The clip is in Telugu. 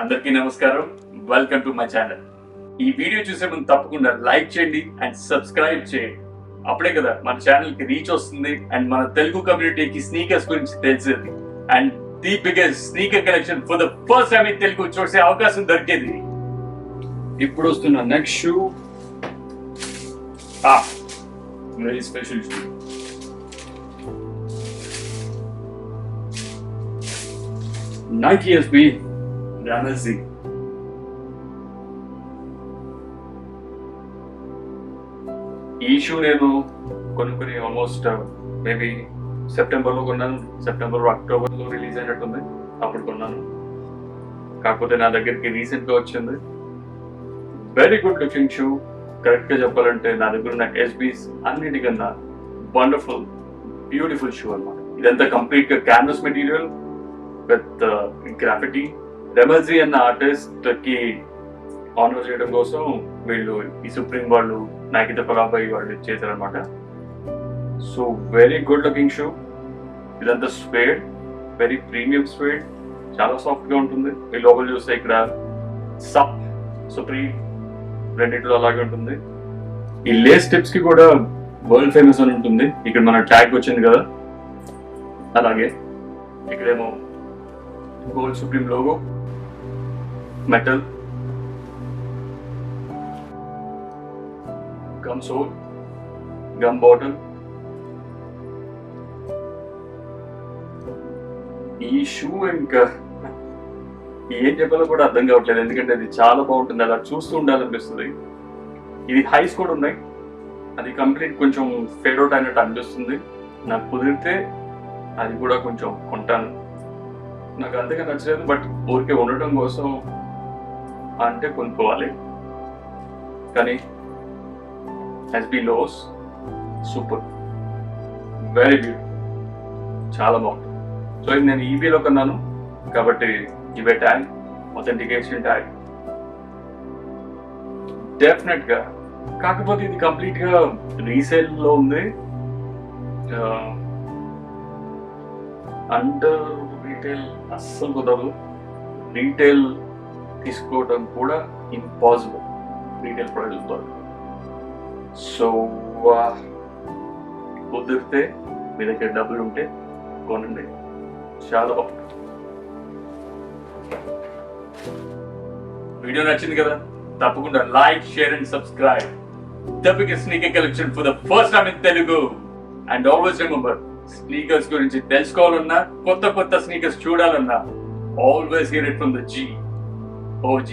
అందరికీ నమస్కారం, వెల్కమ్ టు మై ఛానల్. ఈ వీడియో చూసే ముందు తప్పకుండా లైక్ చేయండి అండ్ సబ్స్క్రైబ్ చేయండి. అప్పుడే కదా మన ఛానల్ కి రీచ్ వస్తుంది అండ్ మన తెలుగు కమ్యూనిటీకి స్నీకర్స్ గురించి తెలిసేది and the biggest sneaker collection for the first time in Telugu చూసే అవకాశం దొరికేది. ఇప్పుడు వస్తున్న next shoe very special shoe. Nike SB Ramazzi. ఈ షూ నేను కొనుక్కుని ఆల్మోస్ట్ మేబీ సెప్టెంబర్లో కొన్నాను. సెప్టెంబర్ అక్టోబర్లో రిలీజ్ అయినట్టుంది, అప్పుడు కొన్నాను. కాకపోతే నా దగ్గరికి రీసెంట్గా వచ్చింది. Very good looking shoe. కరెక్ట్గా చెప్పాలంటే నా దగ్గర ఉన్న ఎస్బీస్ అన్నిటికన్నా వండర్ఫుల్ బ్యూటిఫుల్ షూ అన్నమాట. ఇదంతా కంప్లీట్గా క్యాన్వస్ మెటీరియల్ విత్ గ్రాఫిటీ. రెమల్జీ అన్న ఆర్టిస్ట్ కి ఆనర్ చేయడం కోసం వీళ్ళు ఈ సుప్రీం వాళ్ళు నాకిత పరాబాయి వాళ్ళు చేశారనమాట. So very good looking shoe. ఇదంతా స్వేడ్, వెరీ ప్రీమియం స్వేడ్, చాలా సాఫ్ట్ గా ఉంటుంది. ఈ లోపల చూస్తే ఇక్కడ సప్ సుప్రీం రెండింటిలో అలాగే ఉంటుంది. ఈ లేస్ టిప్స్ కి కూడా వరల్డ్ ఫేమస్ అని ఉంటుంది. ఇక్కడ మన ట్యాగ్ వచ్చింది కదా, అలాగే ఇక్కడేమో gold supreme logo, metal, gum sole, gum bottle. ఈ షూ ఇంకా ఏం చెప్పాలో కూడా అర్థం కావట్లేదు, ఎందుకంటే అది చాలా బాగుంటుంది. అలా చూస్తూ ఉండాలనిపిస్తుంది. ఇది హైస్ కూడా ఉన్నాయి, అది కంప్లీట్ కొంచెం ఫేడ్ అవుట్ అయినట్టు అనిపిస్తుంది. నాకు కుదిరితే అది కూడా కొంచెం కొంటాను. నాకు అంతగా నచ్చలేదు, బట్ ఊరికే ఉండటం కోసం అంటే కొనుక్కోవాలి. కానీ SB lows super, very beautiful, చాలా బాగుంటుంది. సో ఇది నేను ఈబీలో కొన్నాను కాబట్టి ఇవే ట్యాగ్, అథెంటికేషన్ ట్యాగ్ డెఫినెట్ గా. కాకపోతే ఇది కంప్లీట్ గా రీసేల్ లో ఉంది. అండర్ రీటైల్ అస్సలు కుదరదు. రీటైల్ తీసుకోవడం కూడా ఇంపాసిబుల్ రీటైల్ ప్రైస్ ద్వారా. సో కుదిరితే మీ దగ్గర డబ్బులు ఉంటే కొనండి, చాలా బాగుంటుంది. వీడియో నచ్చింది కదా, తప్పకుండా like, share and subscribe. The biggest sneaker collection for the first time in Telugu. And always remember, sneakers గురించి తెలుసుకోవాలన్నా, కొత్త కొత్త స్నీకర్స్ చూడాలన్నా, always hear it from the OG.